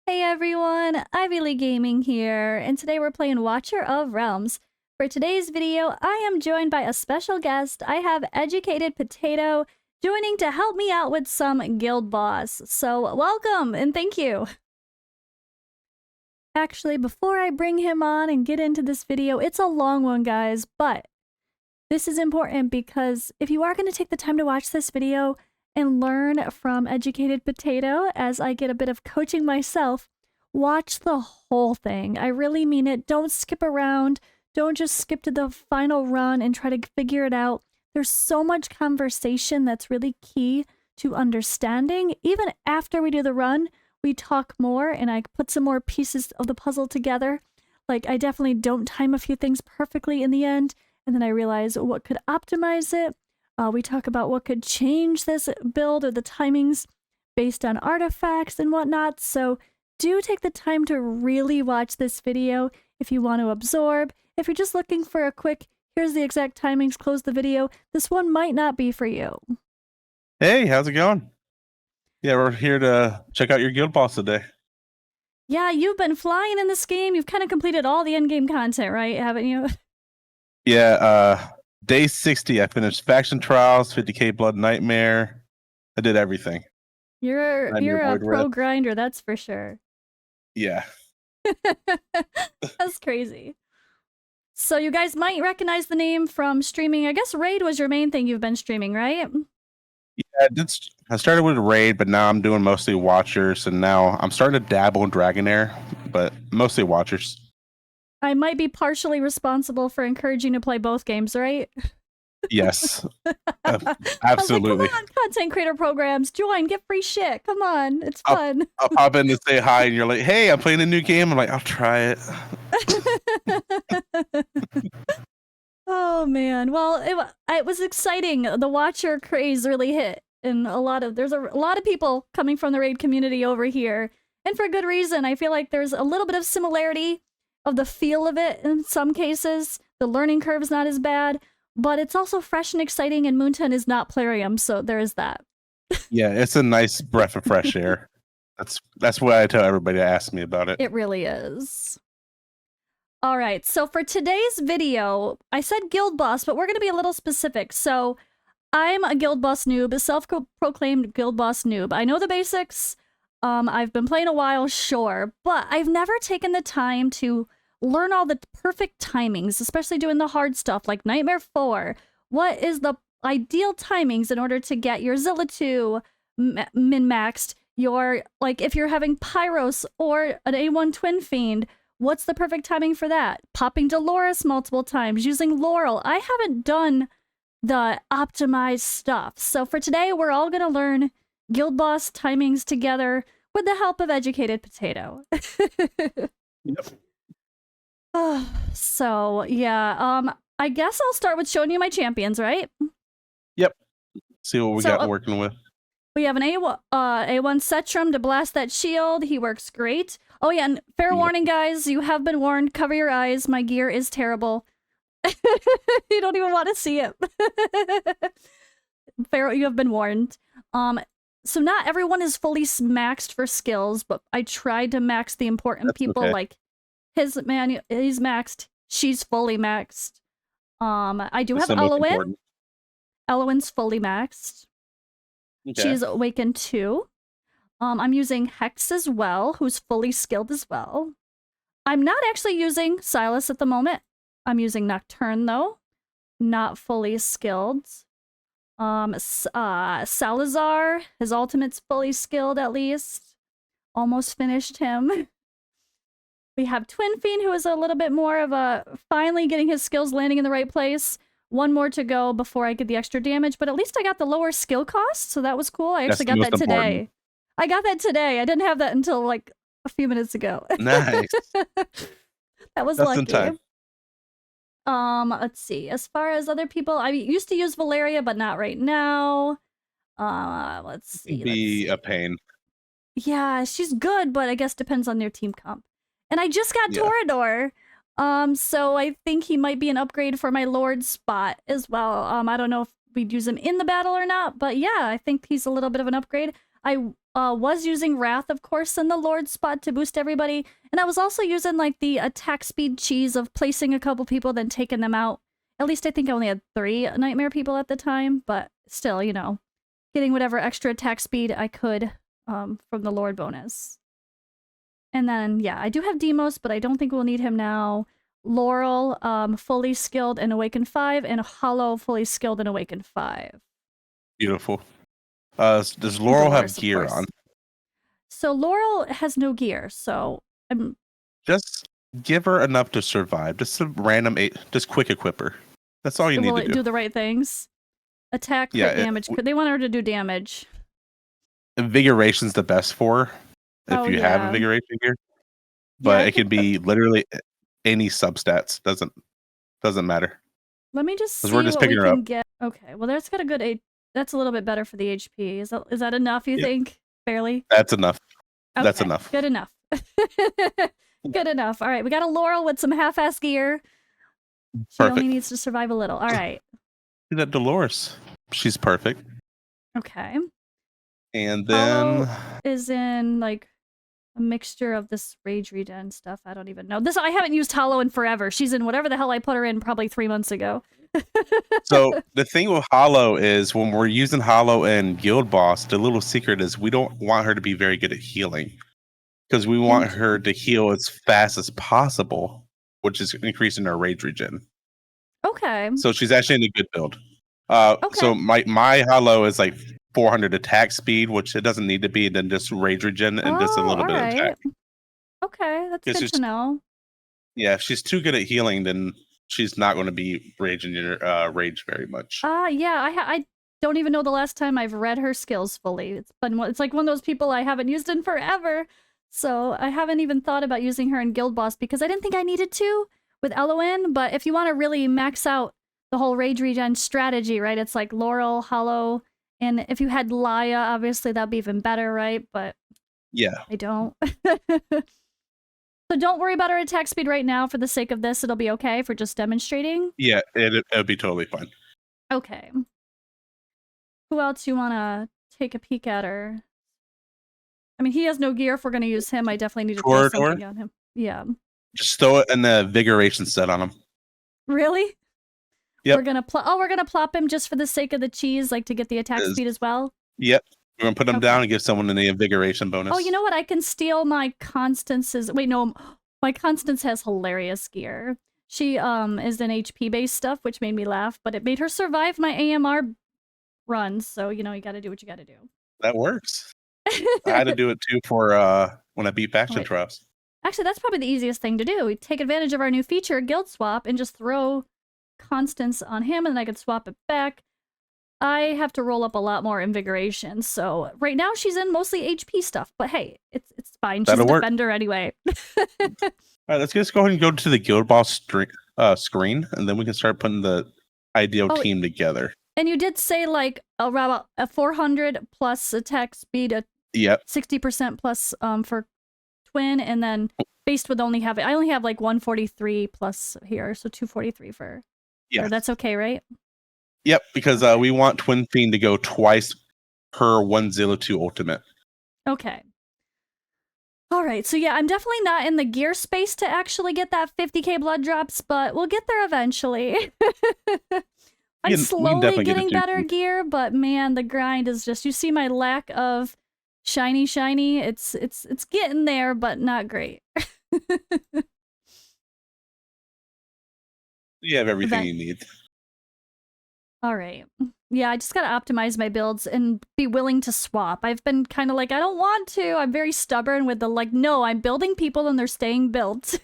Hey everyone, Ivy Lee Gaming here, and today we're playing Watcher of Realms. For today's video, I am joined by a special guest. I have Educated Potato joining to help me out with some guild boss. So welcome and thank you. Actually, before I bring him on and get into this video, it's a long one guys, but this is important because if you are going to take the time to watch this video and learn from Educated Potato as I get a bit of coaching myself, watch the whole thing. I really mean it. Don't skip around. Don't just skip to the final run and try to figure it out. There's so much conversation that's really key to understanding. Even after we do the run, we talk more and I put some more pieces of the puzzle together. Like, I definitely don't time a few things perfectly in the end, and then I realize what could optimize it. We talk about what could change this build or the timings based on artifacts and whatnot. So do take the time to really watch this video if you want to absorb. If you're just looking for a quick, here's the exact timings, close the video, this one might not be for you. Hey, how's it going? Yeah, we're here to check out your guild boss today. Yeah, you've been flying in this game. You've kind of completed all the endgame content, right? Haven't you? Yeah, day 60, I finished Faction Trials, 50k Blood Nightmare. I did everything. You're a pro grinder, that's for sure. Yeah. That's crazy. So you guys might recognize the name from streaming. I guess Raid was your main thing you've been streaming, right? Yeah, I started with Raid, but now I'm doing mostly Watchers, and now I'm starting to dabble in Dragonair, but mostly Watchers. I might be partially responsible for encouraging you to play both games, right? Yes. Absolutely. I was like, come on, content creator programs, join, get free shit. Come on, it's fun. I'll pop in to say hi, and you're like, hey, I'm playing a new game. I'm like, I'll try it. Oh man, well, it was exciting. The Watcher craze really hit, and there's a lot of people coming from the Raid community over here, and for good reason. I feel like there's a little bit of similarity of the feel of it in some cases. The learning curve is not as bad, but it's also fresh and exciting, and Moonton is not Plarium, so there is that. Yeah, it's a nice breath of fresh air. That's what I tell everybody that asks me about it. It really is. All right, so for today's video, I said guild boss, but we're going to be a little specific. So I'm a guild boss noob, a self-proclaimed guild boss noob. I know the basics. I've been playing a while, sure, but I've never taken the time to learn all the perfect timings, especially doing the hard stuff like NM4. What is the ideal timings in order to get your Zilla 2 min-maxed? Like, if you're having Pyros or an A1 Twin Fiend, what's the perfect timing for that? Popping Dolores multiple times, using Laurel. I haven't done the optimized stuff. So for today, we're all going to learn guild boss timings together with the help of Educated Potato. Yep. So, yeah, I guess I'll start with showing you my champions, right? Yep. See what we got working with. We have an A1 Setrum to blast that shield. He works great. Oh yeah, and fair warning, guys, you have been warned. Cover your eyes. My gear is terrible. You don't even want to see it. Fair, you have been warned. So not everyone is fully maxed for skills, but I tried to max the important people. Okay. Like he's maxed. She's fully maxed. I do have Elowin. Elowin's fully maxed. Okay. She's Awakened 2. I'm using Hex as well, who's fully skilled as well. I'm not actually using Silas at the moment. I'm using Nocturne, though. Not fully skilled. Salazar, his ultimate's fully skilled at least. Almost finished him. We have Twin Fiend, who is a little bit more of a finally getting his skills landing in the right place. One more to go before I get the extra damage, but at least I got the lower skill cost, so that was cool. I actually got that today. Important. I got that today. I didn't have that until like a few minutes ago. Nice. That was lucky. In time. Let's see. As far as other people, I used to use Valeria, but not right now. Let's see. Be a pain. Yeah, she's good, but I guess depends on their team comp. And I just got Torador. So I think he might be an upgrade for my Lord spot as well. I don't know if we'd use him in the battle or not, but yeah, I think he's a little bit of an upgrade. I was using Wrath, of course, in the Lord spot to boost everybody. And I was also using like the attack speed cheese of placing a couple people, then taking them out. At least I think I only had 3 nightmare people at the time, but still, you know, getting whatever extra attack speed I could from the Lord bonus. And then, yeah, I do have Demos, but I don't think we'll need him now. Laurel, fully skilled in Awaken 5, and Hollow, fully skilled in Awaken 5. Beautiful. Does Laurel have Dolores, gear on? So Laurel has no gear, so I'm... Just give her enough to survive. Just a random just quick equip her. That's all you need to do. Will it do the right things? Attack, crit damage. They want her to do damage. Invigoration's the best for her, if you have invigoration gear. But it can be literally any substats. Doesn't matter. Let me just see we're just what we can get. Okay, well that's got a good that's a little bit better for the HP. Is that enough, you think? Fairly? That's enough. Okay, that's enough. Good enough. Good enough. All right, we got a Laurel with some half-ass gear. She only needs to survive a little. All right. See that Dolores. She's perfect. Okay. And then Hollow is in like a mixture of this Rage Regen stuff. I don't even know. I haven't used Hollow in forever. She's in whatever the hell I put her in probably 3 months ago. So the thing with Hollow is when we're using Hollow and Guild Boss, the little secret is we don't want her to be very good at healing. Because we want her to heal as fast as possible, which is increasing her Rage Regen. Okay. So she's actually in a good build. So my Hollow is like 400 attack speed, which it doesn't need to be, then just Rage Regen and just a little bit of attack. Okay, that's good to know. Yeah, if she's too good at healing, then she's not going to be raging your rage very much. Yeah, I don't even know the last time I've read her skills fully. It's like one of those people I haven't used in forever. So I haven't even thought about using her in Guild Boss because I didn't think I needed to with LON, but if you want to really max out the whole Rage Regen strategy, right, it's like Laurel, Hollow, and if you had Laya, obviously that'd be even better, right? But yeah, I don't. So don't worry about her attack speed right now for the sake of this. It'll be okay for just demonstrating. Yeah, it'll be totally fine. Okay. Who else you want to take a peek at her? I mean, he has no gear. If we're going to use him, I definitely need to throw something on him. Yeah. Just throw it in the Vigoration set on him. Really? Yep. We're going to plop him just for the sake of the cheese, like to get the attack speed as well? Yep. We're going to put him down and give someone an Invigoration bonus. Oh, you know what? I can steal my Constance's... Wait, no. My Constance has hilarious gear. She is in HP-based stuff, which made me laugh, but it made her survive my AMR runs, so, you know, you gotta do what you gotta do. That works. I had to do it, too, for when I beat Faction Trials. Actually, that's probably the easiest thing to do. We take advantage of our new feature, Guild Swap, and just throw Constance on him, and then I could swap it back. I have to roll up a lot more Invigoration, so right now she's in mostly HP stuff, but hey, it's fine. She's a defender anyway. All right, let's just go ahead and go to the Guild Boss screen, and then we can start putting the ideal team together. And you did say like around a 400 plus attack speed, a 60% plus for twin, and then based with I only have like 143 plus here, so 243 for. Yeah, that's okay, right? Yep, because we want Twin Fiend to go twice per 102 ultimate. Okay. All right, so yeah, I'm definitely not in the gear space to actually get that 50k blood drops, but we'll get there eventually. I'm slowly getting better gear, but man, the grind is just, you see my lack of shiny. It's getting there, but not great. You have everything you need. All right. Yeah, I just gotta optimize my builds and be willing to swap. I've been kind of like, I don't want to. I'm very stubborn with the like, no, I'm building people and they're staying built.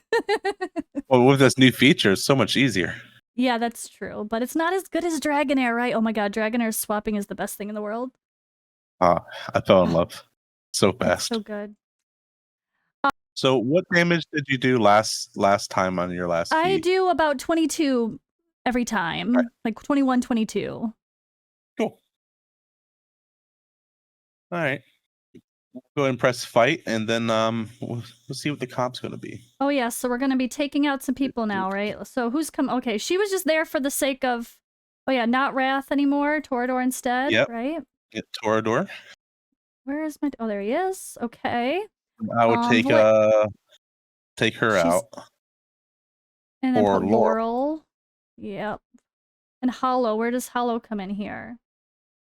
Well, with this new feature, it's so much easier. Yeah, that's true. But it's not as good as Dragonair, right? Oh my god, Dragonair swapping is the best thing in the world. I fell in love so fast. So good. So what damage did you do last time on your last I do about 22 every time. Like 21, 22. Cool. All right. We'll go ahead and press fight, and then we'll see what the comp's going to be. Oh, yeah, so we're going to be taking out some people now, right? So who's come... Okay, she was just there for the sake of... Oh, yeah, not Wrath anymore, Torador instead, right? Yeah, Torador. Where is my... Oh, there he is. Okay. I would take What? take her She's... out And then for put Laurel. Laurel. Yep. And Hollow. Where does Hollow come in here?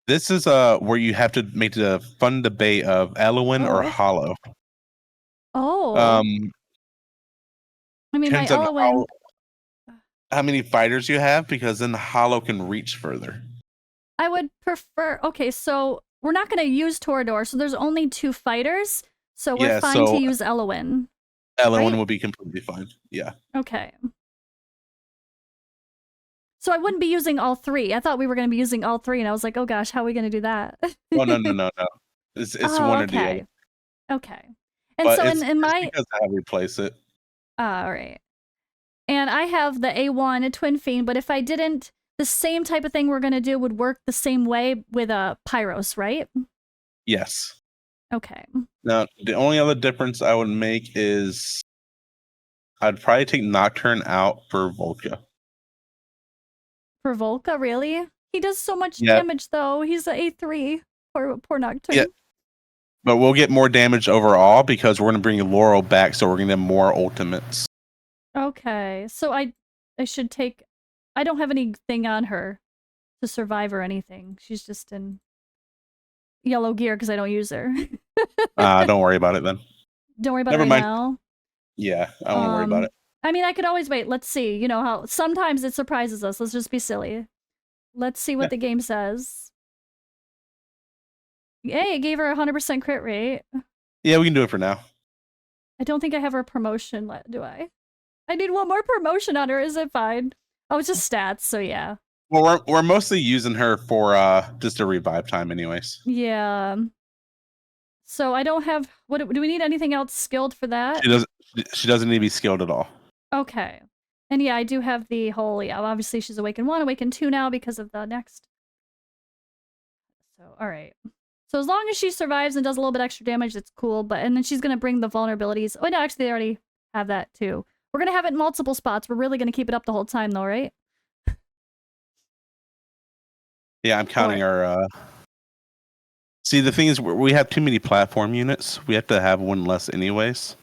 This is where you have to make the fun debate of Elowen or Oh. Hollow. Oh. I mean, my Depends on Elowen... how many fighters you have, because then the Hollow can reach further. I would prefer... Okay, so we're not going to use Torador, so there's only 2 fighters, so we're fine to use Elowen. Elowen right? would be completely fine. Yeah. Okay. So I wouldn't be using all 3. I thought we were going to be using all 3, and I was like, oh gosh, how are we going to do that? Oh, no. It's Oh, one or the other. okay. Okay. And But so it's in my... because of how we place it. all right. And I have the A1 Twin Fiend, but if I didn't, the same type of thing we're going to do would work the same way with a Pyros, right? Yes. Okay. Now, the only other difference I would make is I'd probably take Nocturne out for Volca. For Volca, really? He does so much Yeah. damage, though. He's an A3. Poor Nocturne. Yeah. But we'll get more damage overall because we're going to bring Laurel back, so we're going to have more ultimates. Okay. So I should take... I don't have anything on her to survive or anything. She's just in yellow gear because I don't use her. Don't worry about it then. Don't worry about it right now. Yeah, I won't worry about it. I mean, I could always wait. Let's see. You know how sometimes it surprises us. Let's just be silly. Let's see what the game says. Yay, it gave her 100% crit rate. Yeah, we can do it for now. I don't think I have her promotion, do I? I need one more promotion on her. Is it fine? Oh, it's just stats, so yeah. Well, we're mostly using her for just a revive time anyways. Yeah. So I don't have... What do we need anything else skilled for that? She doesn't need to be skilled at all. Okay. And yeah, I do have the whole... Yeah, obviously she's Awakened 1, Awakened 2 now because of the next. So, alright. So as long as she survives and does a little bit extra damage, it's cool. And then she's going to bring the vulnerabilities. Oh, no, actually, they already have that, too. We're going to have it in multiple spots. We're really going to keep it up the whole time, though, right? Yeah, I'm counting our... See, the thing is, we have too many platform units. We have to have one less anyways.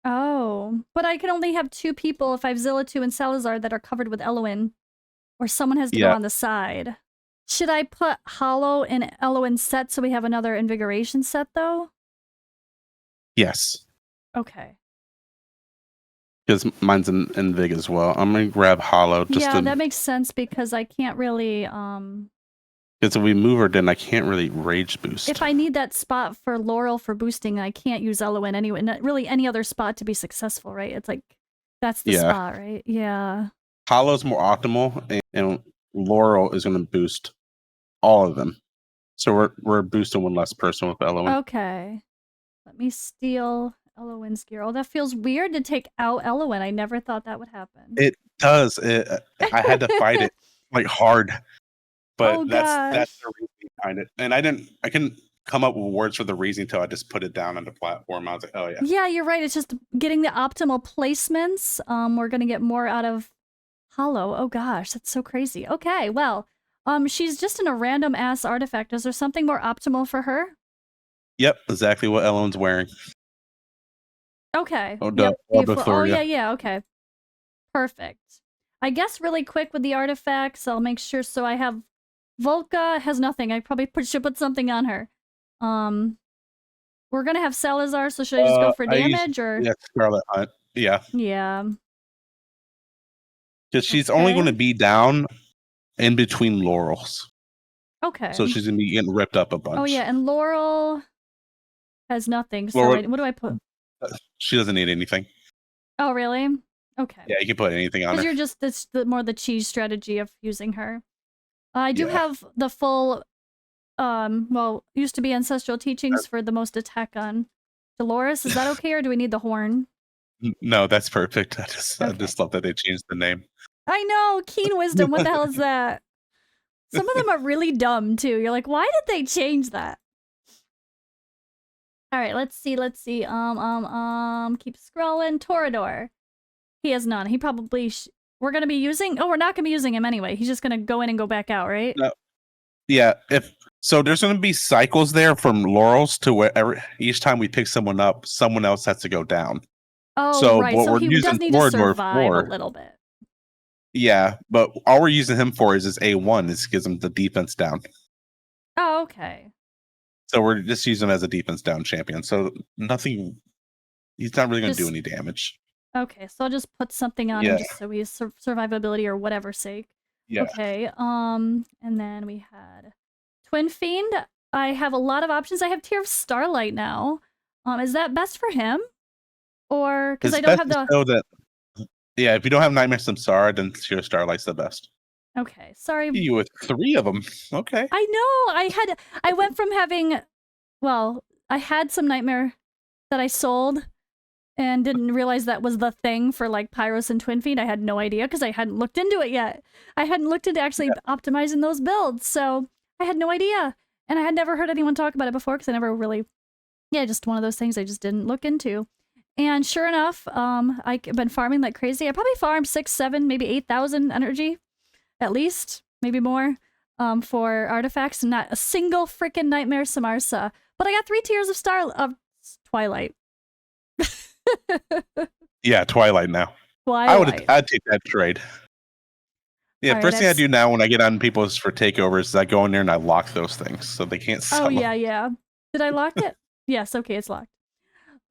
Oh, but I can only have 2 people if I have Zilla 2 and Salazar that are covered with Elowen. Or someone has to go on the side. Should I put Hollow and Elowen set so we have another Invigoration set, though? Yes. Okay. Because mine's in Vig as well. I'm going to grab Hollow. That makes sense because I can't really... Because if we move her, then I can't really rage boost. If I need that spot for Laurel for boosting, I can't use Elowen anyway. Not really any other spot to be successful, right? It's like, that's the spot, right? Yeah. Hollow's more optimal, and Laurel is going to boost all of them. So we're boosting one less person with Elowen. Okay. Let me steal Elowen's gear. Oh, that feels weird to take out Elowen. I never thought that would happen. It does. I had to fight it like hard. But that's the reason behind it. And I couldn't come up with words for the reason until I just put it down on the platform. I was like, oh yeah. Yeah, you're right. It's just getting the optimal placements. We're gonna get more out of Hollow. Oh gosh, that's so crazy. Okay, well, she's just in a random ass artifact. Is there something more optimal for her? Yep, exactly what Ellen's wearing. Okay. Oh yeah, okay. Perfect. I guess really quick with the artifacts, I'll make sure so I have Volca has nothing. I probably should put something on her. We're gonna have Salazar, so should I just go for damage or? Yeah, Scarlet Hunt. Yeah. Yeah. Because she's only going to be down in between Laurels. Okay. So she's gonna be getting ripped up a bunch. Oh yeah, and Laurel has nothing. So Laurel, what do I put? She doesn't need anything. Oh really? Okay. Yeah, you can put anything on her. Because you're just more the cheese strategy of using her. I do have the full, well, used to be Ancestral Teachings for the most attack on Dolores. Is that okay, or do we need the horn? No, that's perfect. I just love that they changed the name. I know! Keen Wisdom, what the hell is that? Some of them are really dumb, too. You're like, why did they change that? Alright, let's see. Keep scrolling. Torador. He has none. He probably... We're gonna be using... Oh, we're not gonna be using him anyway. He's just gonna go in and go back out, right? No. Yeah, if So there's going to be cycles there from Laurel's to wherever each time we pick someone up, someone else has to go down. Oh, So right. what So we're he using does need to Torador survive a for, little bit. yeah, but all we're using him for is his A1. Is gives him the defense down. Oh, okay. So we're just using him as a defense down champion. So nothing. He's not really going to do any damage. Okay, so I'll just put something on him just so he has survivability or whatever sake. Yeah. Okay. And then we had Twin Fiend. I have a lot of options. I have Tear of Starlight now. Is that best for him? Or because I don't have the. So that, yeah, if you don't have Nightmare Samsara, then Tear of Starlight's the best. Okay, sorry. You with 3 of them. Okay. I know. I went from having, well, I had some Nightmare that I sold and didn't realize that was the thing for like Pyros and Twin Fiend. I had no idea because I hadn't looked into it yet. I hadn't looked into actually optimizing those builds, so I had no idea. And I had never heard anyone talk about it before because I never really, just one of those things I just didn't look into. And sure enough, I've been farming like crazy. I probably farmed 6, 7, maybe 8,000 energy, at least, maybe more, for artifacts, and not a single freaking Nightmare Samarsa. But I got 3 tiers of Twilight. Yeah, Twilight now. Twilight. I'd take that trade. Yeah, first thing I do now when I get on people's for takeovers is I go in there and I lock those things so they can't sell them. Yeah. Did I lock it? Yes, okay, it's locked.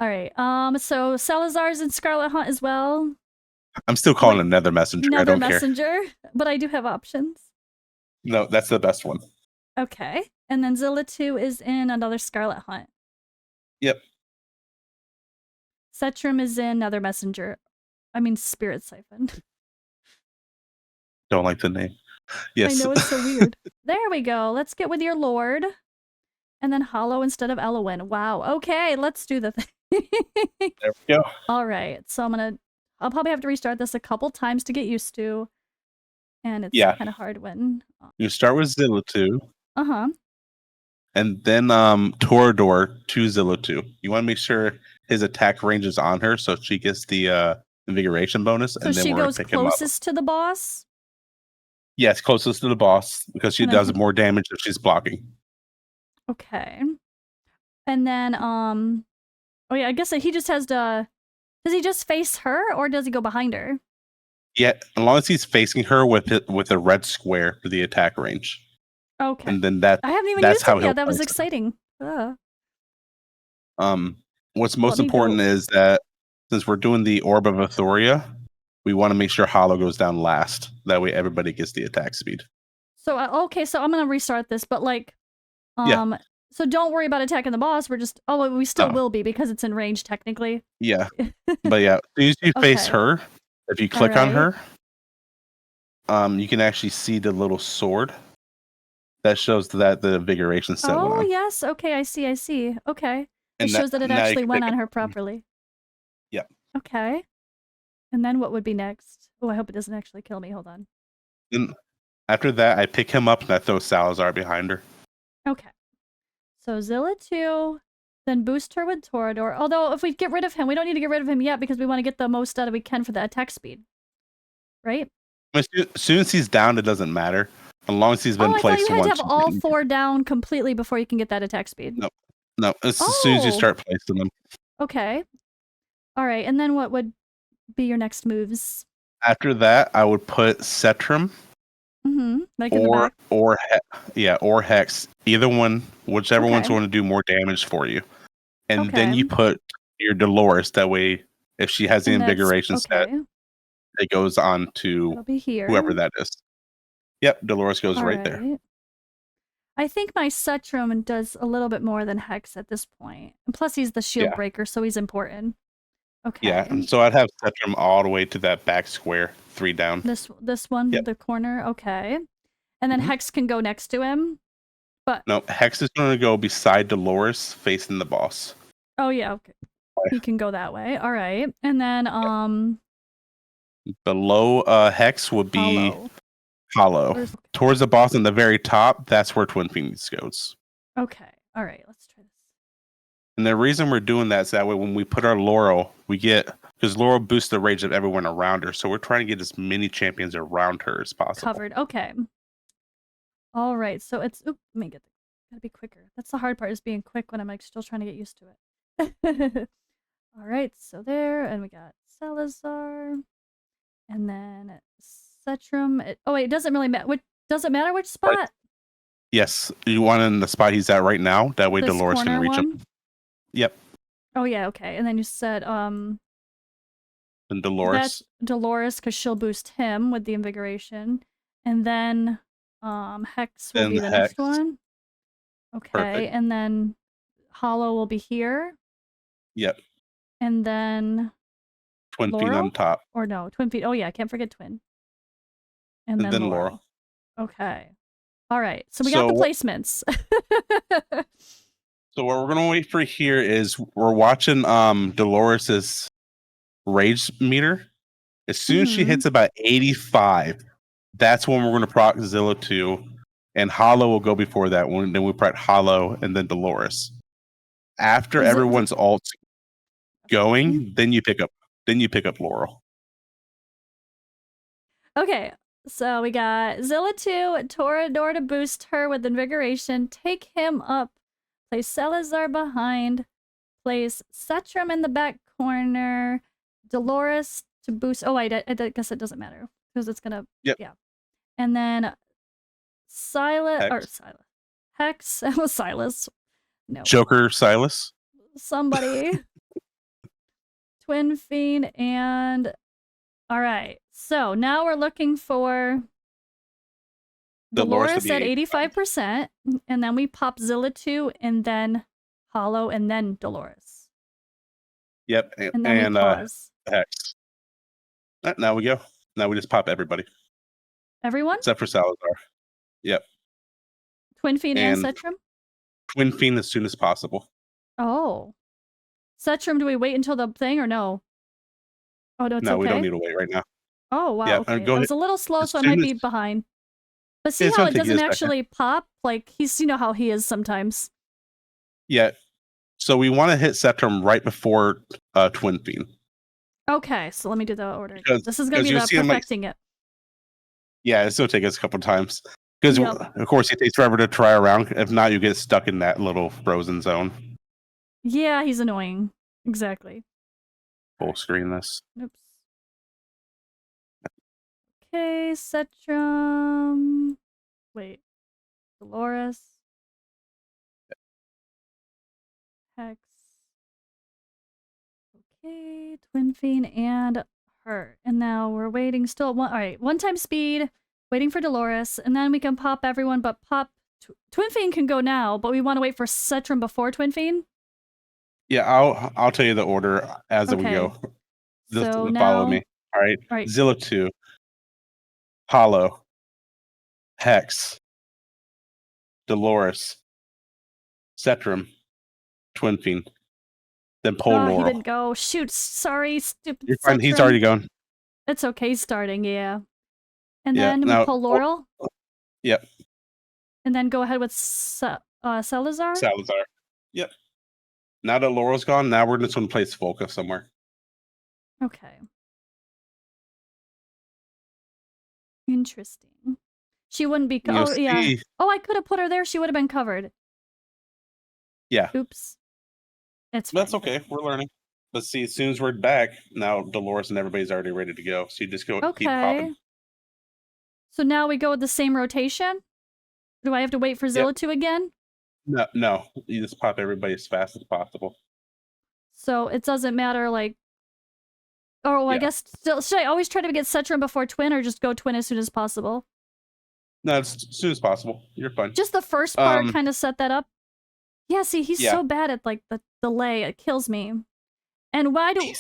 All right. So Salazar's in Scarlet Hunt as well. I'm still calling another messenger. I don't care. But I do have options. No, that's the best one. Okay. And then Zilla 2 is in another Scarlet Hunt. Yep. Cetrum is in another messenger. I mean, Spirit Siphon. Don't like the name. Yes. I know, it's so weird. There we go. Let's get with your Lord. And then Hollow instead of Elowen. Wow. Okay, let's do the thing. There we go. All right. So I'll probably have to restart this a couple times to get used to. And it's kind of hard when you start with Zilla 2. Uh-huh. And then Torador to Zilla 2. You want to make sure his attack range is on her so she gets the invigoration bonus. So and then she goes closest to the boss? Yes, closest to the boss because she does more damage if she's blocking. Okay. And then oh yeah, I guess he just has to. Does he just face her or does he go behind her? Yeah, as long as he's facing her with a red square for the attack range. Okay. And then I haven't even used it yet. That was exciting. What's most important is that since we're doing the Orb of Athoria, we want to make sure Hollow goes down last. That way everybody gets the attack speed. So okay, so I'm gonna restart this, but like so don't worry about attacking the boss. We're just we still will be because it's in range technically. Yeah. But yeah, as soon as you face her, if you click on her, you can actually see the little sword that shows that the invigoration set went on. Yes. Okay, I see. Okay. It shows that it actually went on her properly. Yeah. Okay. And then what would be next? Oh, I hope it doesn't actually kill me. Hold on. And after that, I pick him up and I throw Salazar behind her. Okay. So Zilla 2, then boost her with Torador. Although if we get rid of him, we don't need to get rid of him yet because we want to get the most out of we can for the attack speed. Right? As soon as he's down, it doesn't matter. As long as he's been placed once. You had to have all 4 down completely before you can get that attack speed. No. As soon as you start placing them. Okay. All right. And then what would be your next moves? After that, I would put Cetrum. Like in the back? Or Hex. Either one, whichever one's going to do more damage for you. And then you put your Dolores. That way, if she has the invigoration set, it goes on to whoever that is. Yep, Dolores goes right there. I think my Cetrum does a little bit more than Hex at this point. And plus, he's the shield breaker, so he's important. Okay. Yeah, and so I'd have Cetrum all the way to that back square, 3 down. This one, the corner. Okay. And then Hex can go next to him. But no, Hex is going to go beside Dolores, facing the boss. Oh yeah, okay. He can go that way. All right, and then below Hex would be Hollow. Towards the boss on the very top, that's where Twin Phoenix goes. Okay. All right, let's try this. And the reason we're doing that is that way when we put our Laurel, because Laurel boosts the rage of everyone around her. So we're trying to get as many champions around her as possible. Covered. Okay. All right. So it's let me get Gotta be quicker. That's the hard part, is being quick when I'm like still trying to get used to it. All right, so there, and we got Salazar, and then Cetrum. Oh wait, it doesn't really matter. Does it matter which spot? Right. Yes, you want in the spot he's at right now. That way, This Dolores can reach him. Yep. Oh yeah, okay. And then you said And Dolores. That's Dolores, because she'll boost him with the invigoration, and then Hex will be the next one. Okay, Perfect. and then Hollow will be here. Yep. And then Twin Laurel? Fiend on top. Or no, Twin Fiend. Oh yeah, I can't forget Twin. And then Laurel. Okay. All right. So we got the placements. So what we're gonna wait for here is we're watching Dolores's rage meter. As soon as she hits about 85, that's when we're gonna proc Zilla 2, and Hollow will go before that one. Then we proc Hollow and then Dolores. After everyone's alt going, then you pick up Laurel. Okay. So we got Zilla 2, Torador to boost her with invigoration, take him up, place Salazar behind, place Cetrum in the back corner, Dolores to boost. Oh, I guess it doesn't matter because it's gonna. Yep. Yeah. And then Hex. Silas. No. Joker Silas. Somebody. Twin Fiend and. All right. So now we're looking for Dolores at 85%, and then we pop Zilla 2, and then Hollow, and then Dolores. Yep, and then we pause. Hex. Now we go. Now we just pop everybody. Everyone? Except for Salazar. Yep. Twin Fiend and Cetrum? Twin Fiend as soon as possible. Oh. Cetrum, do we wait until the thing or no? Oh, no, it's okay? No, we don't need to wait right now. Oh, wow. Yeah, okay. I was a little slow, so I might be behind. But see how it doesn't actually pop? Like, you know how he is sometimes. Yeah. So we want to hit Cetrum right before Twin Fiend. Okay, so let me do the order. This is going to be the perfecting it. Yeah, it's going to take us a couple times. Because, of course, it takes forever to try around. If not, you get stuck in that little frozen zone. Yeah, he's annoying. Exactly. Full screen this. Oops. Okay, Cetrum. Wait. Dolores. Hex. Okay, Twin Fiend and her. And now we're waiting still. Alright, 1 speed. Waiting for Dolores. And then we can pop everyone, but pop... Twin Fiend can go now, but we want to wait for Cetrum before Twin Fiend? Yeah, I'll tell you the order as we go. Just so follow me. All right. Zilla 2, Hollow, Hex, Dolores, Cetrum, Twin Fiend, then pull Laurel. He didn't go. Shoot, sorry, stupid. You're fine. He's already gone. It's okay, starting, yeah. And then we pull Laurel. Yep. And then go ahead with Salazar. Yep. Now that Laurel's gone, now we're just going to place Volca somewhere. Okay. Interesting. She wouldn't be. Oh, yeah. Oh, I could have put her there. She would have been covered. Yeah. Oops. That's okay. We're learning. But see, as soon as we're back, now Dolores and everybody's already ready to go. So you just go keep popping. So now we go with the same rotation? Do I have to wait for Zilla 2 again? No. You just pop everybody as fast as possible. So it doesn't matter, like... Oh, I guess... Should I always try to get Cetrum before Twin, or just go Twin as soon as possible? No, as soon as possible. You're fine. Just the first part kind of set that up? Yeah, see, he's so bad at, like, the delay. It kills me. And why do...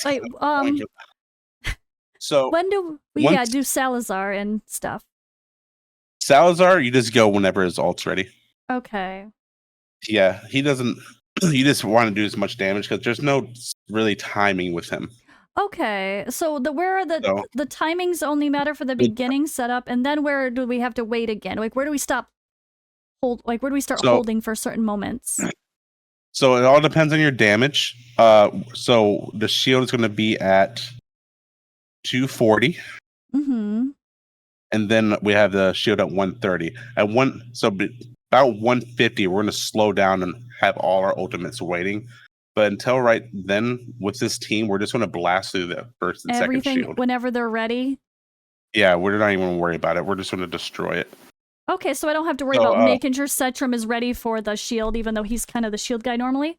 So... When do we do Salazar and stuff? Salazar, you just go whenever his ult's ready. Okay. Yeah, he doesn't... You just want to do as much damage because there's no really timing with him. Okay, so where are the timings only matter for the beginning setup, and then where do we have to wait again? Like, where do we stop? Where do we start holding for certain moments? So it all depends on your damage. So the shield is going to be at 240. Mm-hmm. And then we have the shield at 130. about 150, we're going to slow down and have all our ultimates waiting. But until right then, with this team, we're just going to blast through the first and second Everything shield. whenever they're ready. Yeah, we're not even going to worry about it. We're just going to destroy it. Okay, so I don't have to worry about making sure Setram is ready for the shield, even though he's kind of the shield guy normally?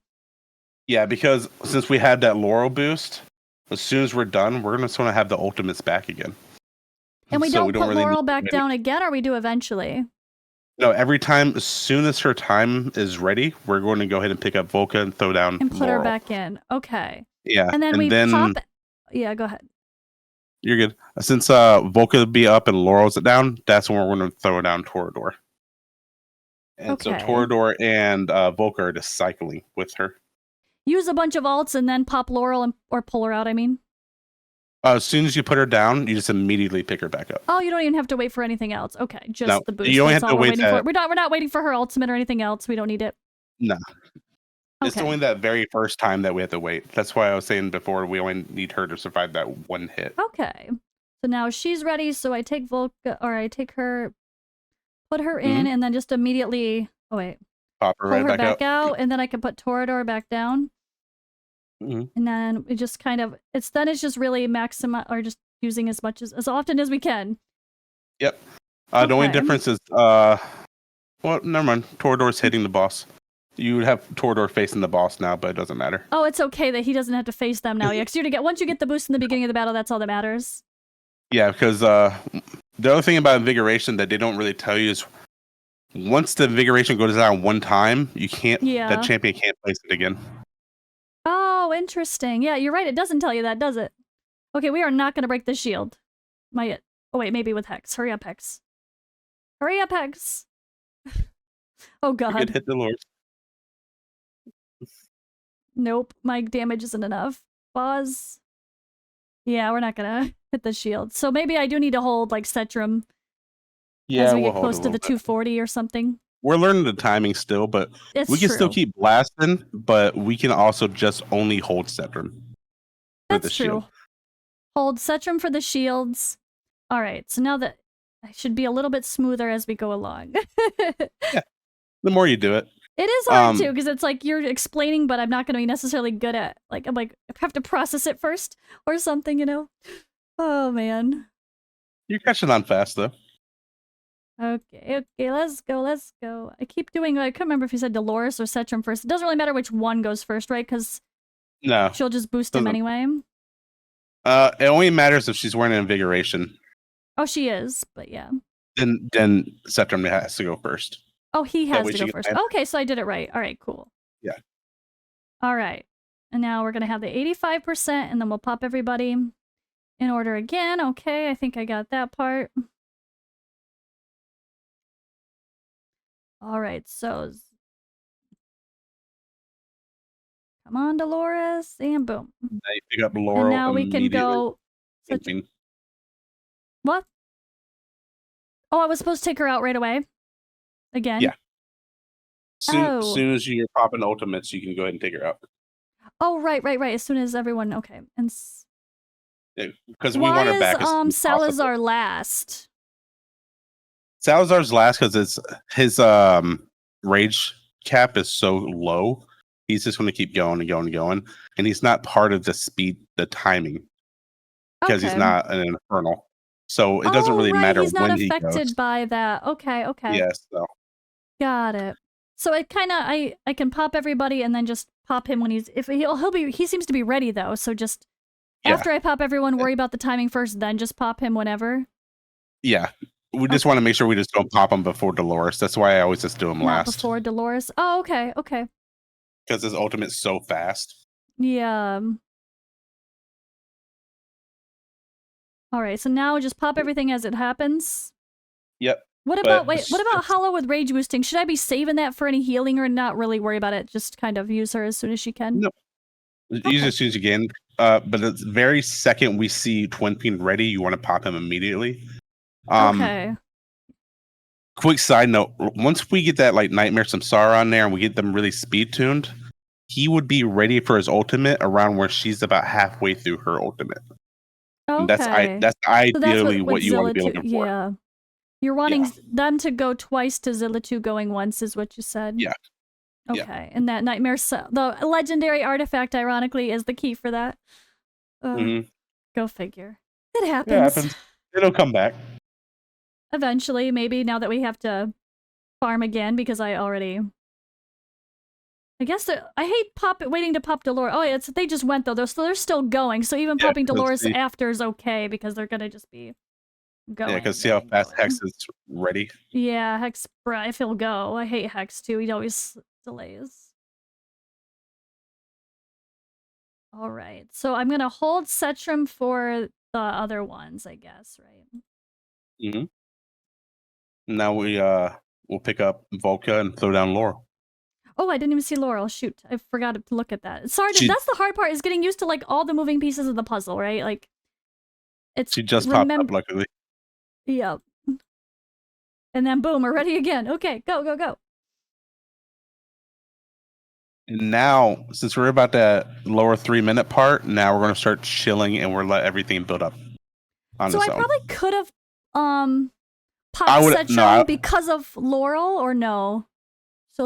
Yeah, because since we have that Laurel boost, as soon as we're done, we're just going to have the ultimates back again. And we don't put Laurel back down again, or we do eventually? No, every time, as soon as her time is ready, we're going to go ahead and pick up Volca and throw down and put Laurel. her back in. Okay. Yeah, and then we pop. Yeah, go ahead. You're good. Since Volca will be up and Laurel's down, that's when we're going to throw down Torador. And so Torador and Volca are just cycling with her. Use a bunch of alts and then pop Laurel or pull her out. I mean. As soon as you put her down, you just immediately pick her back up. Oh, you don't even have to wait for anything else. Okay, just the boost. You only have to wait for. We're not waiting for her ultimate or anything else. We don't need it. No. It's only that very first time that we have to wait. That's why I was saying before we only need her to survive that one hit. Okay. So now she's ready, so I take Volca, or I take her, put her in, and then just immediately, pop her right back out, and then I can put Torador back down. And then we just kind of, it's just really maximize, or just using as much as often as we can. Yep. The only difference is, well, never mind. Torador's hitting the boss. You would have Torador facing the boss now, but it doesn't matter. Oh, it's okay that he doesn't have to face them now. Yeah, because once you get the boost in the beginning of the battle, that's all that matters. Yeah, because the other thing about Invigoration that they don't really tell you is once the Invigoration goes down one time, you can't. Yeah. That champion can't place it again. Oh, interesting. Yeah, you're right. It doesn't tell you that, does it? Okay, we are not going to break the shield. Oh wait, maybe with Hex. Hurry up, Hex. Hurry up, Hex. Oh god. You could hit the Lord. Nope, my damage isn't enough. Buzz. Yeah, we're not gonna hit the shield. So maybe I do need to hold like Setram. Yeah, as we get close to the 240 or something. We're learning the timing still, but we can still keep blasting, but we can also just only hold Setram. That's true. Hold Setram for the shields. All right, so now that I should be a little bit smoother as we go along. Yeah, the more you do it. It is hard too, because it's like you're explaining, but I'm not going to be necessarily good at, like, I have to process it first or something, you know? Oh, man. You're catching on fast, though. Okay, let's go. I keep doing, I couldn't remember if you said Dolores or Setram first. It doesn't really matter which one goes first, right? Because she'll just boost him anyway. It only matters if she's wearing an Invigoration. Oh, she is, but yeah. Then Setram has to go first. Oh, he has to go first. Okay, so I did it right. All right, cool. Yeah. All right. And now we're going to have the 85%, and then we'll pop everybody in order again. Okay, I think I got that part. All right, so come on, Dolores, and boom. Now you pick up Laurel. And now we can go. What? Oh, I was supposed to take her out right away. Again. Yeah. As soon as you're popping ultimates, you can go ahead and take her out. Oh, right. As soon as everyone. Okay. And because we want her back. Why is Salazar last? Salazar's last because it's his rage cap is so low. He's just going to keep going and going and going, and he's not part of the timing, because he's not an infernal. So it doesn't really matter he's not when he goes. affected by that. Okay. Yes. So. Got it. So it kind of I can pop everybody and then just pop him when he seems to be ready though. So just after I pop everyone, worry about the timing first, then just pop him whenever. Yeah. We just want to make sure we just don't pop him before Dolores. That's why I always just do him last. Before Dolores. Oh, okay. Because his ultimate's so fast. Yeah. All right, so now just pop everything as it happens. Yep. What about Hollow with rage boosting? Should I be saving that for any healing or not really worry about it? Just kind of use her as soon as she can? No. Use it as soon as you can. But the very second we see Twin Pin ready, you want to pop him immediately. Okay. Quick side note, once we get that like Nightmare Samsara on there and we get them really speed tuned, he would be ready for his ultimate around where she's about halfway through her ultimate. Okay. And that's ideally what you want to be looking for. Yeah. You're wanting them to go twice to Zilla 2 going once is what you said? Yeah. Okay, and that nightmare, the legendary artifact, ironically, is the key for that. Go figure. It happens. It happens. It'll come back. Eventually, maybe, now that we have to farm again, because I guess I hate waiting to pop Dolores. Oh, yeah, they just went, though. They're still going, so even popping Dolores after is okay, because they're gonna just be going. Yeah, because see how fast Hex is ready? Yeah, Hex, if he'll go. I hate Hex, too. He always delays. All right, so I'm gonna hold Setram for the other ones, I guess, right? Mm-hmm. Now we'll pick up Volca and throw down Laurel. Oh, I didn't even see Laurel. Shoot, I forgot to look at that. Sorry, that's the hard part, is getting used to, like, all the moving pieces of the puzzle, right? Like, it's... She just popped up, luckily. Yep. And then, boom, we're ready again. Okay, go, go, go. And now, since we're about that lower 3-minute part, now we're going to start chilling and we're let everything build up on its own. So I probably could have popped Setram because of Laurel, or no?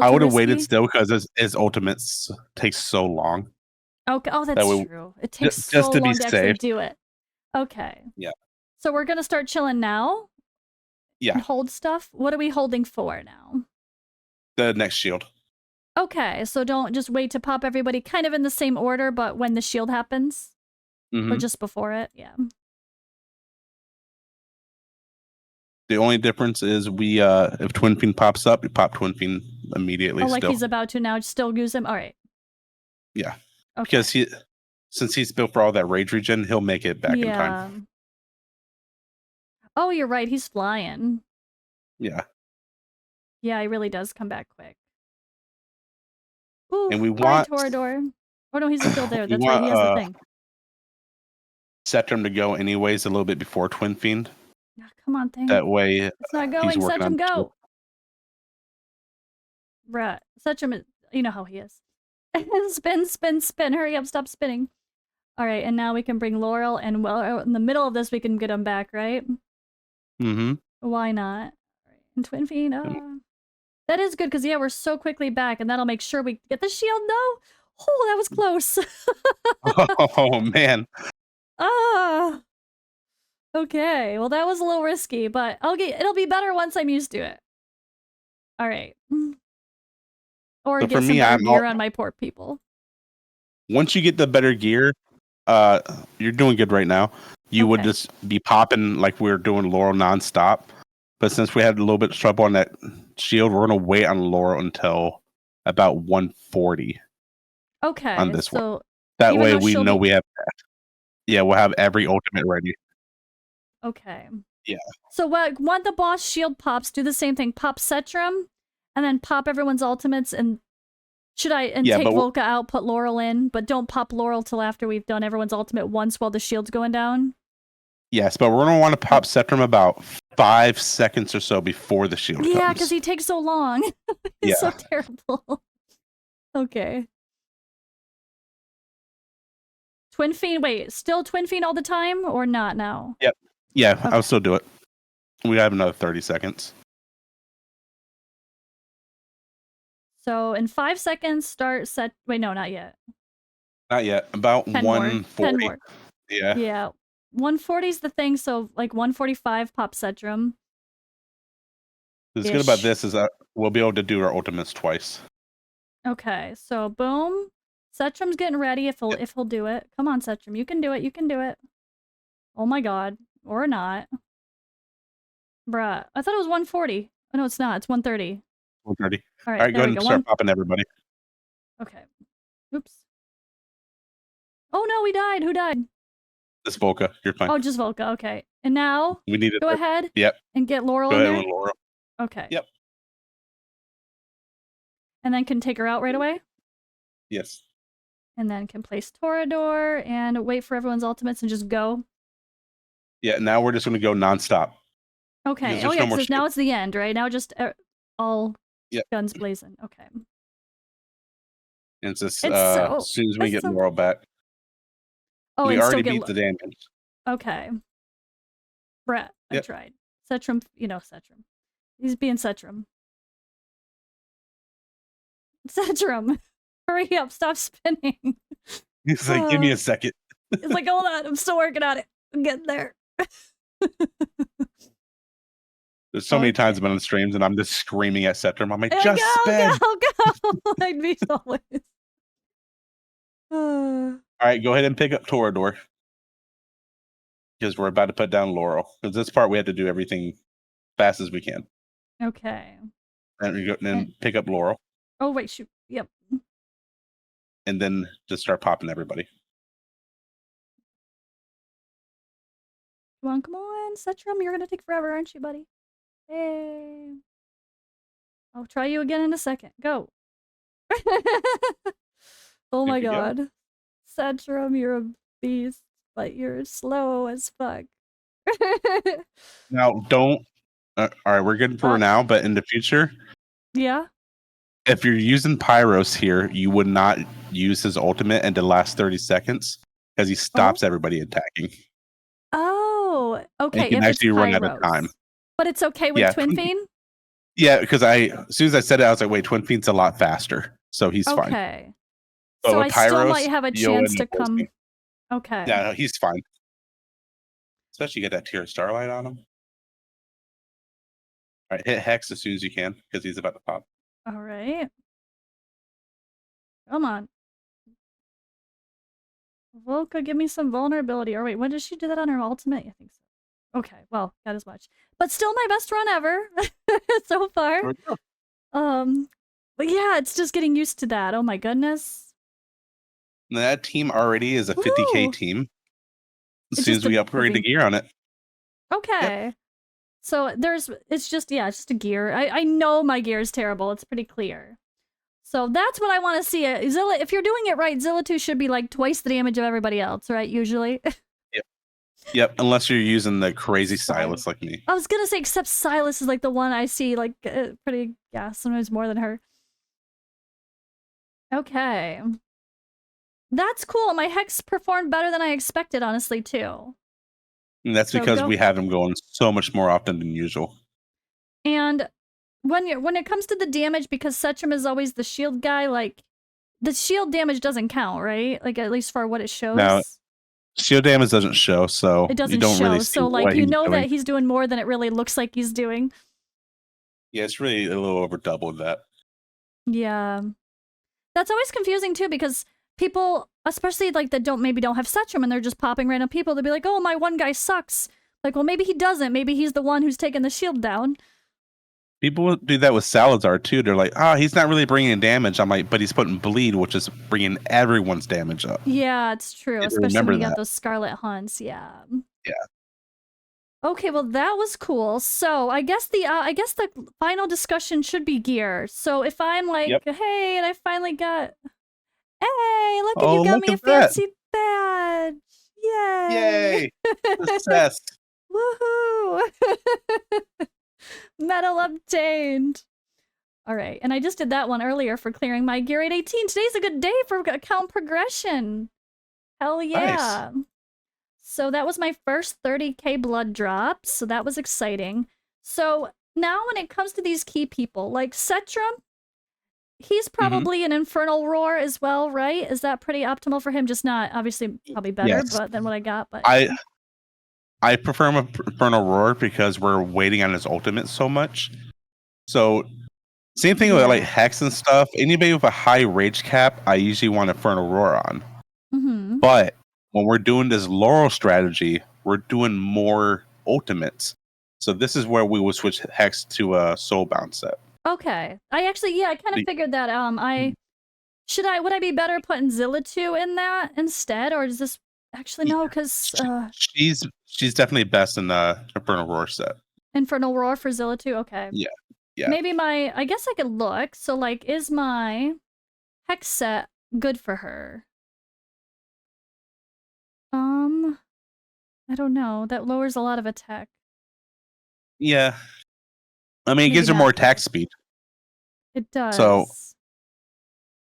I would have waited still, because his ultimates take so long. Okay. Oh, that's true. It takes so long to actually do it. Okay. Yeah. So we're gonna start chilling now? Yeah. And hold stuff? What are we holding for now? The next shield. Okay, so don't just wait to pop everybody kind of in the same order, but when the shield happens? Or just before it? Yeah. The only difference is if Twin Fiend pops up, we pop Twin Fiend immediately. Like he's about to now still use him? Alright. Yeah. Okay. Because since he's built for all that rage regen, he'll make it back in time. Oh, you're right. He's flying. Yeah. Yeah, he really does come back quick. Ooh, and we want Torador. Oh no, he's still there. That's right. He has the thing. Setram to go anyways a little bit before Twin Fiend. Come on, thing. That way, it's not going. Setram, go. Bruh, Setram is, you know how he is. Spin, spin, spin. Hurry up, stop spinning. All right, and now we can bring Laurel, and well, in the middle of this, we can get him back, right? Mm-hmm. Why not? And Twin Fiend, that is good, because, yeah, we're so quickly back, and that'll make sure we get the shield, though. Oh, that was close. Oh, man. Okay, well, that was a little risky, but it'll be better once I'm used to it. All right. Or get some better gear on my poor people. Once you get the better gear, you're doing good right now. You would just be popping like we were doing Laurel nonstop. But since we had a little bit of trouble on that shield, we're going to wait on Laurel until about 140. Okay. On this one. That way we know we have that. Yeah, we'll have every ultimate ready. Okay. Yeah. So when the boss shield pops, do the same thing. Pop Setram, and then pop everyone's ultimates, and take Volca out, put Laurel in, but don't pop Laurel till after we've done everyone's ultimate once while the shield's going down? Yes, but we're going to want to pop Setram about 5 seconds or so before the shield comes. Yeah, because he takes so long. He's so terrible. Okay. Twin Fiend, wait, still Twin Fiend all the time, or not now? Yep. Yeah, I'll still do it. We have another 30 seconds. So in 5 seconds, wait, no, not yet. Not yet. About 140. 10 more. Yeah. Yeah. 140 is the thing, so like 145 pop Setram. What's good about this is that we'll be able to do our ultimates twice. Okay, so boom. Setram's getting ready if he'll do it. Come on, Setram, you can do it. You can do it. Oh my god. Or not. Bruh. I thought it was 140. Oh, no, it's not. It's 130. 130. All right, go ahead and start popping everybody. Okay. Oops. Oh no, we died. Who died? This Volca. You're fine. Oh, just Volca. Okay. And now, we need go ahead. Yep. And get Laurel in there. Go ahead with Laurel. Okay. Yep. And then can take her out right away? Yes. And then can place Torador and wait for everyone's ultimates and just go. Yeah, now we're just going to go nonstop. Okay. Oh, yeah, because now it's the end, right? Now just all guns blazing. Okay. And it's just, as soon as we get Laurel back. Oh, we already beat the damage. Okay. Brett, I tried. Setrum, you know, Setrum. He's being Setrum. Setrum, hurry up, stop spinning. He's like, give me a second. It's like, hold on, I'm still working on it. I'm getting there. There's so many times I've been on streams and I'm just screaming at Setrum. I'm like, just go, spin. go. I'd be always. All right, go ahead and pick up Torador. Because we're about to put down Laurel. Because this part we have to do everything fast as we can. Okay. And we go and pick up Laurel. Oh wait, shoot. Yep. And then just start popping everybody. Come on, Setrum. You're gonna take forever, aren't you, buddy? Hey. I'll try you again in a second. Go. Oh my god. Setrum, you're a beast, but you're slow as fuck. Now, don't... all right, we're good for now, but in the future... Yeah? If you're using Pyros here, you would not use his ultimate in the last 30 seconds, because he stops everybody attacking. Oh, okay. You can actually run out of time. But it's okay with Twin Fiend? Yeah, because as soon as I said it, I was like, wait, Twin Fiend's a lot faster, so he's fine. Okay. But so with I Pyros, still might have a chance to come. Okay. Yeah, no, he's fine. Especially get that tier Starlight on him. All right, hit Hex as soon as you can, because he's about to pop. All right. Come on. Volca, give me some vulnerability. Or wait, when did she do that on her ultimate? I think so. Okay, well, not as much. But still my best run ever so far. But yeah, it's just getting used to that. Oh my goodness. That team already is a 50k team. As soon as we upgrade the gear on it. Okay. Yep. So it's just a gear. I know my gear is terrible. It's pretty clear. So that's what I want to see. Zilla, if you're doing it right, Zilla 2 should be like twice the damage of everybody else, right? Usually. Yep, unless you're using the crazy Silas like me. I was gonna say, except Silas is like the one I see like pretty, yeah, sometimes more than her. Okay. That's cool. My Hex performed better than I expected, honestly, too. And that's because we have him going so much more often than usual. And when it comes to the damage, because Setrum is always the shield guy, like, the shield damage doesn't count, right? Like, at least for what it shows. No, shield damage doesn't show, so it doesn't you don't show. really see so, like, you know doing. that he's doing more than it really looks like he's doing. Yeah, it's really a little over double that. Yeah. That's always confusing, too, because people, especially, like, that maybe don't have Setrum and they're just popping random people, they'll be like, oh, my one guy sucks. Like, well, maybe he doesn't. Maybe he's the one who's taking the shield down. People do that with Salazar, too. They're like, oh, he's not really bringing damage. I'm like, but he's putting bleed, which is bringing everyone's damage up. Yeah, it's true. Especially when you got those Scarlet Hunts. Yeah. Yeah. Okay, well, that was cool. So I guess the final discussion should be gear. So if I'm like, hey, and I finally got... Hey, look, and you got me a fancy badge. Yay! Yay! Success! Woohoo! Medal obtained. All right, and I just did that one earlier for clearing my gear at 18. Today's a good day for account progression. Hell yeah. Nice. So that was my first 30k blood drop, so that was exciting. So now when it comes to these key people, like Setrum, he's probably an Infernal Roar as well, right? Is that pretty optimal for him? Just not, obviously, probably better than what I got. But I prefer him Infernal Roar because we're waiting on his ultimate so much. So, same thing with like Hex and stuff. Anybody with a high rage cap, I usually want Infernal Roar on. But when we're doing this Laurel strategy, we're doing more ultimates. So this is where we will switch Hex to a Soulbound set. Okay. I actually, I kind of figured that. Would I be better putting Zilla 2 in that instead, or is this actually no? Because she's definitely best in the Infernal Roar set. Infernal Roar for Zilla 2. Okay. Yeah. Maybe I guess I could look. So like, is my Hex set good for her? I don't know. That lowers a lot of attack. Yeah. I mean, it gives her more attack speed. It does. So,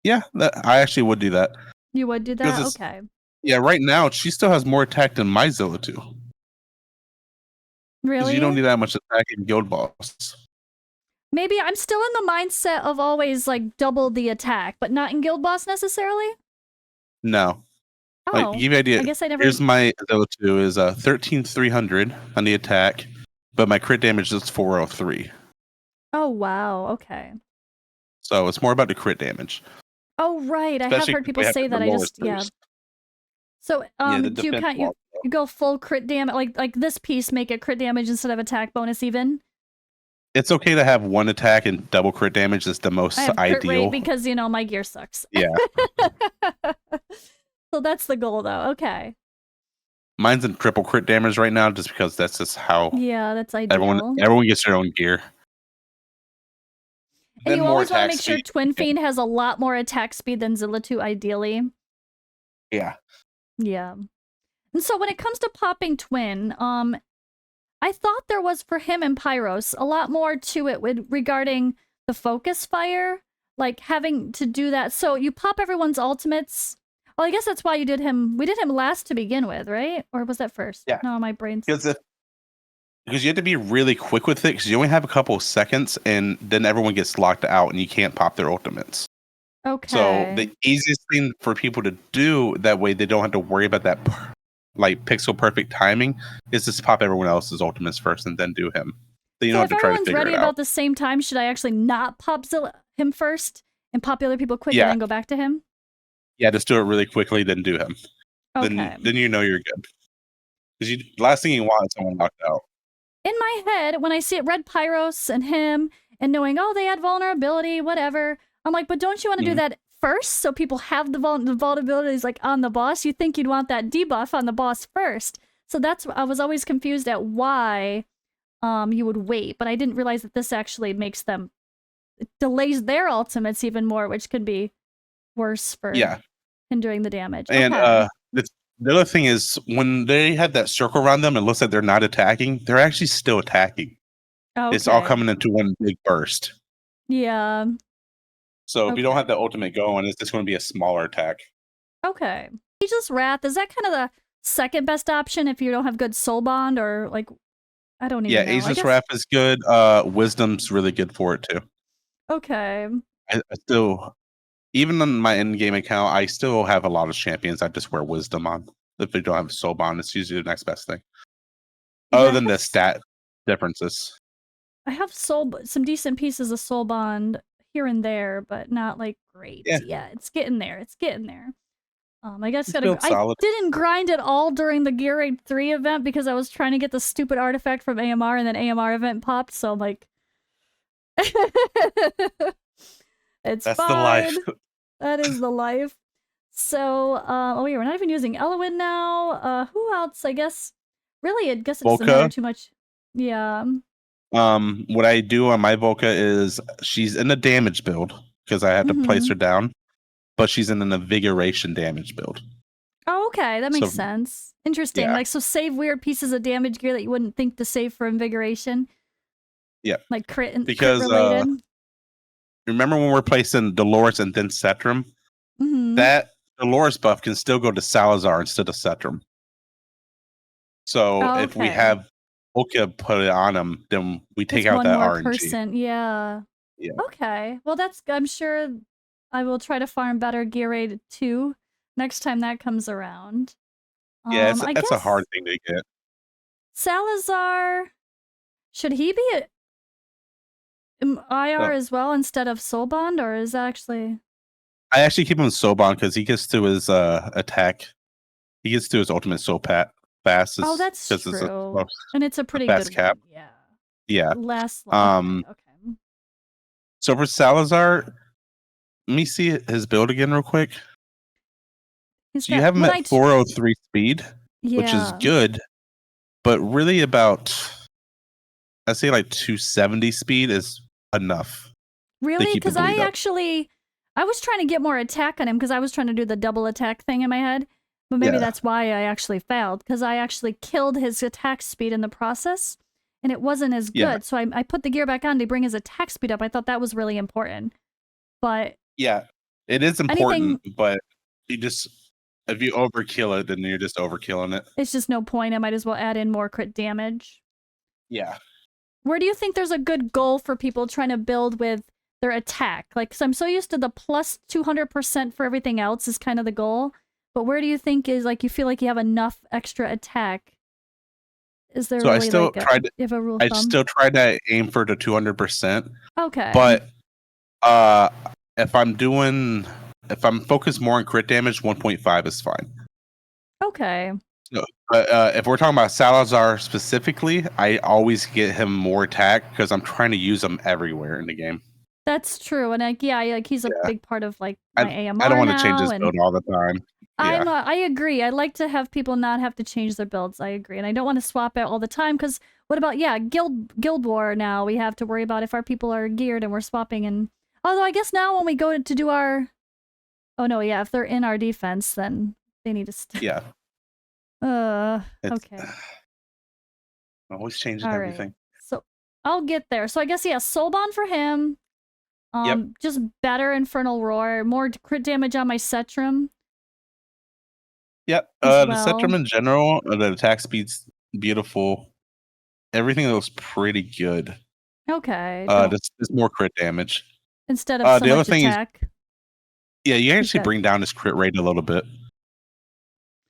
yeah, I actually would do that. You would do that? Okay. Yeah, right now, she still has more attack than my Zilla 2. Because you don't Really? need that much attack in Guild Boss. Maybe I'm still in the mindset of always like double the attack, but not in Guild Boss necessarily. No. Like, to Oh, give you an idea, I guess I never. here's my go-to is 13,300 on the attack, but my crit damage is 403. Oh wow. Okay. So it's more about the crit damage. Oh right, I have Especially heard because people we have say the that. I lowest just yeah. boost. So Yeah, the do you defense count wall. you go full crit damage like this piece make it crit damage instead of attack bonus even? It's okay to have one attack and double crit damage is the I most have crit rate ideal. because you know my gear sucks. Yeah. So that's the goal though. Okay. Mine's in triple crit damage right now just because that's just how Yeah, that's ideal. everyone gets their own gear. And Then you more always want to attack make sure speed. Twin Fiend has a lot more attack speed than Zilla 2 ideally. Yeah. Yeah. And so when it comes to popping Twin, I thought there was for him and Pyros a lot more to it with regarding the focus fire, like having to do that. So you pop everyone's ultimates. Well, I guess that's why you did him. We did him last to begin with, right? Or was that first? Yeah. No, my brain's. Because you have to be really quick with it because you only have a couple of seconds and then everyone gets locked out and you can't pop their ultimates. Okay. So the easiest thing for people to do that way they don't have to worry about that like pixel perfect timing is just pop everyone else's ultimates first and then do him. So you So don't if have to try to everyone's figure ready it out. about the same time, should I actually not pop him first and pop the other people quick Yeah. and then go back to him? Yeah, just do it really quickly, then do him. Okay. Then you know you're good. Because last thing you want is someone knocked out. In my head, when I see it, Red Pyros and him, and knowing, oh, they had vulnerability, whatever, I'm like, but don't you want to do that first so people have the vulnerabilities like on the boss? You think you'd want that debuff on the boss first. So I was always confused at why you would wait, but I didn't realize that this actually makes them, it delays their ultimates even more, which could be worse for hindering the damage. And Okay. the other thing is when they have that circle around them, it looks like they're not attacking. They're actually still attacking. Okay. It's all coming into one big burst. Yeah. So if you don't have the ultimate going, it's just going to be a smaller attack. Okay. Ageless Wrath, is that kind of the second best option if you don't have good soul bond or like I don't even know. Ageless Wrath is good. Wisdom's really good for it too. Okay. I still, even on my end game account, I still have a lot of champions I just wear Wisdom on. If they don't have soul bond, it's usually the next best thing. Other than the stat differences. I have some decent pieces of soul bond here and there, but not like great. Yeah, it's getting there. It's getting there. I guess I didn't grind it all during the Gear Raid 3 event because I was trying to get the stupid artifact from AMR and then AMR event popped, so I'm like it's That's fine. the life. That is the life. So, oh yeah, we're not even using Eloyd now. Who else? I guess really, I guess it doesn't matter too much. Yeah. What I do on my Volca is she's in a damage build because I have to place her down, but she's in an invigoration damage build. Oh, okay, that makes sense. Interesting. Yeah. Like, so save weird pieces of damage gear that you wouldn't think to save for invigoration. Yeah. Like crit related. Remember when we're placing Dolores and then Cetrum? That Dolores buff can still go to Salazar instead of Cetrum. So if we have Volca put it on him, then we take out that RNG. Person. Yeah. Okay. Well, I'm sure I will try to farm better Gear Raid 2 next time that comes around. Yeah, that's a hard thing to get. Salazar, should he be IR as well instead of Soul Bond, or is that actually? I actually keep him Soul Bond because he gets to his attack. He gets to his ultimate Soul fast. Oh, that's true. And it's a pretty good cap. One. Yeah. Yeah. Less. Okay. So for Salazar, let me see his build again real quick. So you have him at 403 speed, which is good, but really about, I'd say like 270 speed is enough. Really? Because I was trying to get more attack on him because I was trying to do the double attack thing in my head. But maybe that's why I actually failed, because I actually killed his attack speed in the process, and it wasn't as good. Yeah. So I put the gear back on to bring his attack speed up. I thought that was really important. But yeah, it is important, but if you overkill it, then you're just overkilling it. It's just no point. I might as well add in more crit damage. Yeah. Where do you think there's a good goal for people trying to build with their attack? Like, cause I'm so used to the plus 200% for everything else is kind of the goal. But where do you think is like you feel like you have enough extra attack? Is there So really like you have a rule of I thumb? still try to aim for the 200%. Okay. But uh if I'm focused more on crit damage, 1.5 is fine. Okay. No, if we're talking about Salazar specifically, I always get him more attack because I'm trying to use him everywhere in the game. That's true. And like, yeah, like he's a Yeah. big part of like I my I don't AMR want to change now. his And build all the time. Yeah. I agree. I like to have people not have to change their builds. I agree. And I don't want to swap out all the time because what about, yeah, Guild War now we have to worry about if our people are geared and we're swapping. And although I guess now when we go to do our, oh no, yeah, if they're in our defense, then they need to Yeah. Okay. Always changing All right. everything. So I'll get there. So I guess, yeah, Soul Bond for him. Yep. Just better Infernal Roar, more crit damage on my Cetrum. Yep. As The well. Cetrum in general, the attack speed's beautiful. Everything looks pretty good. Okay. Just more crit damage. Instead of so The other much thing attack. yeah, you actually Okay. bring down his crit rate a little bit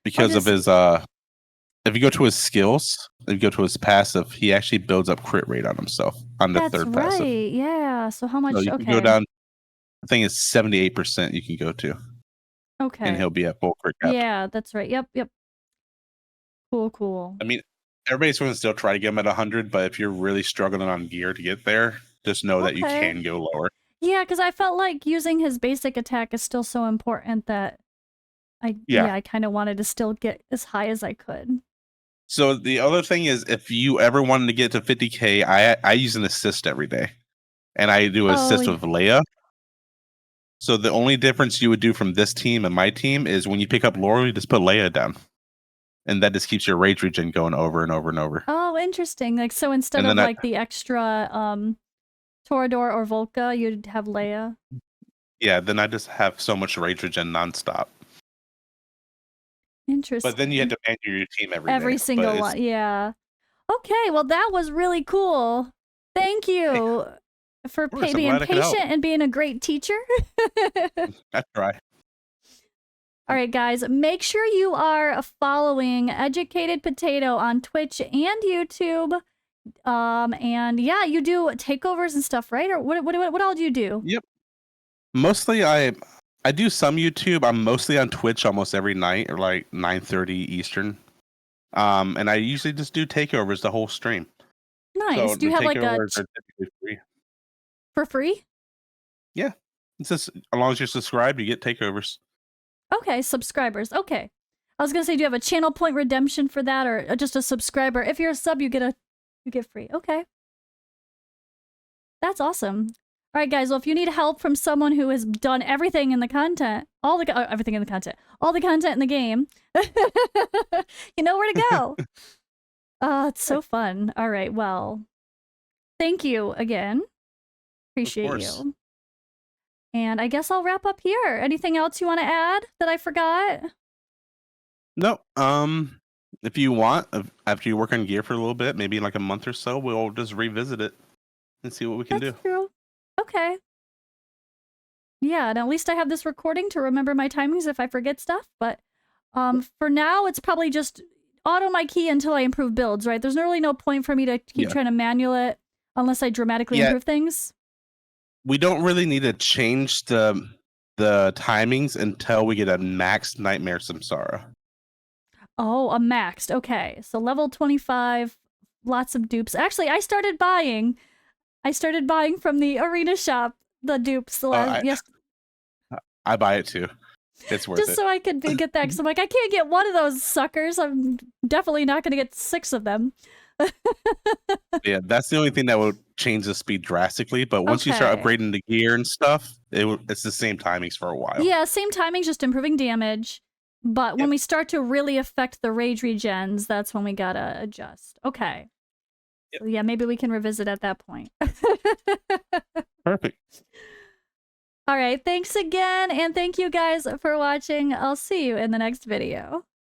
because of does his if you go to his skills, if you go to his passive, he actually builds up crit rate on himself on the That's third right. passive. Yeah. So how much? So you can go Okay. down. I think it's 78%. You can go to, and Okay. he'll be at full crit cap. Yeah, that's right. Yep. Yep. Cool. Cool. I mean, everybody's going to still try to get him at 100, but if you're really struggling on gear to get there, just know that you Okay. can go lower. Yeah, because I felt like using his basic attack is still so important that Yeah. I kind of wanted to still get as high as I could. So the other thing is, if you ever wanted to get to 50K, I use an assist every day, and I do assist with Leia. So the only difference you would do from this team and my team is when you pick up Laurel, you just put Leia down, and that just keeps your rage regen going over and over and over. Oh, interesting. Like so, instead of like the extra Torador or Volca, you'd have Leia. Yeah, then I just have so much rage regen nonstop. Interesting. But then you had to manage your team every day. single one. Yeah. Okay, well that was really cool. Thank you for being patient and being a great teacher. I try. All right, guys, make sure you are following Educated Potato on Twitch and YouTube. And yeah, you do takeovers and stuff, right? Or what all do you do? Yep. Mostly I do some YouTube. I'm mostly on Twitch almost every night or like 9:30 Eastern. And I usually just do takeovers the whole stream. Nice. So do you have like a are typically free. For free? Yeah. It's just as long as you're subscribed, you get takeovers. Okay, subscribers. Okay. I was gonna say, do you have a channel point redemption for that, or just a subscriber? If you're a sub, you get free. Okay. That's awesome. All right, guys. Well, if you need help from someone who has done everything in the content, everything in the content, all the content in the game, you know where to go. It's so fun. All right. Well, thank you again. Appreciate you. And I guess I'll wrap up here. Anything else you want to add that I forgot? No. If you want, after you work on gear for a little bit, maybe in like a month or so, we'll just revisit it and see what we can do. That's true. Okay. Yeah, and at least I have this recording to remember my timings if I forget stuff. But for now, it's probably just auto my key until I improve builds, right? There's really no point for me to keep trying to manual it unless I dramatically improve things. We don't really need to change the timings until we get a maxed Nightmare Samsara. Oh, a maxed. Okay. So level 25, lots of dupes. Actually, I started buying from the arena shop the dupes the last I buy it too. It's worth it. Just so I could get that, because I'm like, I can't get one of those suckers. I'm definitely not going to get 6 of them. Yeah, that's the only thing that would change the speed drastically. But once you start upgrading the gear and stuff, it's the same timings for a while. Yeah, same timings, just improving damage. But when we start to really affect the rage regens, that's when we gotta adjust. Okay. So yeah, maybe we can revisit at that point. Perfect. All right, thanks again, and thank you guys for watching. I'll see you in the next video.